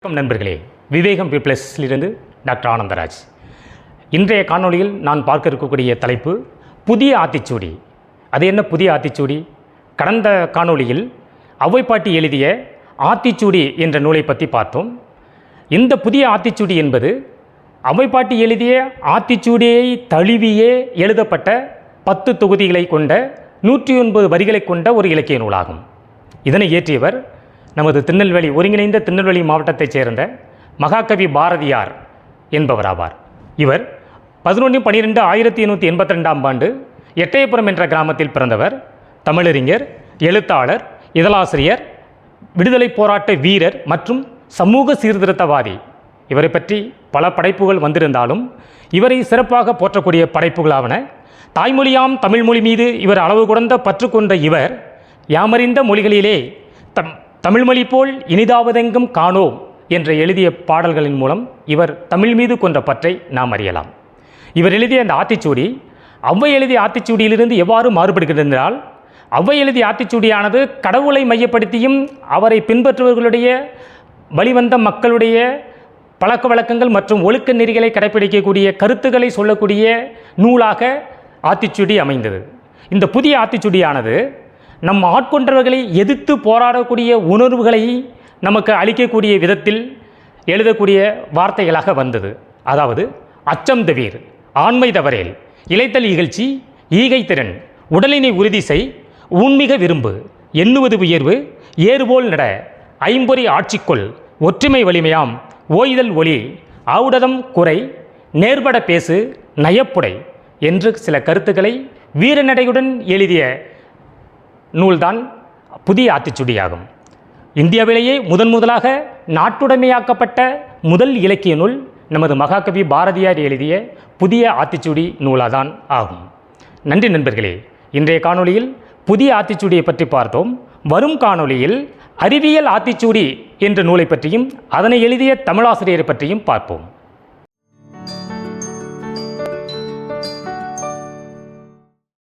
வணக்கம் நண்பர்களே, விவேகம் +இலிருந்து டாக்டர் ஆனந்தராஜ். இன்றைய காணொளியில் நான் பார்க்க இருக்கக்கூடிய தலைப்பு புதிய ஆத்திச்சூடி. அது என்ன புதிய ஆத்திச்சூடி? கடந்த காணொளியில் ஔவைப்பாட்டி எழுதிய ஆத்திச்சூடி என்ற நூலை பற்றி பார்த்தோம். இந்த புதிய ஆத்திச்சூடி என்பது ஔவைப்பாட்டி எழுதிய ஆத்திச்சூடியை தழுவியே எழுதப்பட்ட 10 தொகுதிகளை கொண்ட 109 வரிகளை கொண்ட ஒரு இலக்கிய நூலாகும். இதனை இயற்றியவர் நமது ஒருங்கிணைந்த திருநெல்வேலி மாவட்டத்தைச் சேர்ந்த மகாகவி பாரதியார் என்பவராவார். இவர் 11/12/1882 ஆண்டு எட்டயபுரம் என்ற கிராமத்தில் பிறந்தவர். தமிழறிஞர், எழுத்தாளர், இதழாசிரியர், விடுதலை போராட்ட வீரர் மற்றும் சமூக சீர்திருத்தவாதி. இவரை பற்றி பல படைப்புகள் வந்திருந்தாலும் இவரை சிறப்பாக போற்றக்கூடிய படைப்புகளாவன தாய்மொழியாம் தமிழ்மொழி மீது இவர் அளவு குறைந்த பற்று கொண்ட இவர் யாமறிந்த மொழிகளிலே தமிழ்மொழி போல் இனிதாவதெங்கும் காணோம் என்று எழுதிய பாடல்களின் மூலம் இவர் தமிழ் மீது கொண்ட பற்றை நாம் அறியலாம். இவர் எழுதிய அந்த ஆத்திச்சூடி ஔவை எழுதிய ஆத்திச்சூடியிலிருந்து எவ்வாறு மாறுபடுகிறது என்றால், ஔவை எழுதிய ஆத்திச்சூடியானது கடவுளை மையப்படுத்தியும் அவரை பின்பற்றுபவர்களுடைய வழிவந்த மக்களுடைய பழக்க வழக்கங்கள் மற்றும் ஒழுக்க நெறிகளை கடைப்பிடிக்கக்கூடிய கருத்துக்களை சொல்லக்கூடிய நூலாக ஆத்திச்சூடி அமைந்தது. இந்த புதிய ஆத்திச்சூடியானது நம் ஆட்கொண்டவர்களை எதிர்த்து போராடக்கூடிய உணர்வுகளை நமக்கு அளிக்கக்கூடிய விதத்தில் எழுதக்கூடிய வார்த்தைகளாக வந்தது. அதாவது அச்சம் தவிர், ஆண்மை தவறேல், இளைத்தல் இகழ்ச்சி, ஈகை திறன், உடலினை உறுதி செய், ஊன்மிக விரும்பு, எண்ணுவது உயர்வு, ஏறுபோல் நட, ஐம்பொறி ஆட்சிக்குள், ஒற்றுமை வலிமையாம், ஓய்தல் ஒளி, ஆவுடதம் குறை, நேர்பட பேசு, நயப்புடை என்று சில கருத்துக்களை வீரநடையுடன் எழுதிய நூல்தான் புதிய ஆத்திச்சூடியாகும். இந்தியாவிலேயே முதலாக நாட்டுடைமையாக்கப்பட்ட முதல் இலக்கிய நூல் நமது மகாகவி பாரதியார் எழுதிய புதிய ஆத்திச்சூடி நூலாதான் ஆகும். நன்றி நண்பர்களே. இன்றைய காணொளியில் புதிய ஆத்திச்சூடியை பற்றி பார்த்தோம். வரும் காணொளியில் அறிவியல் ஆத்திச்சூடி என்ற நூலை பற்றியும் அதனை எழுதிய தமிழாசிரியரை பற்றியும் பார்ப்போம்.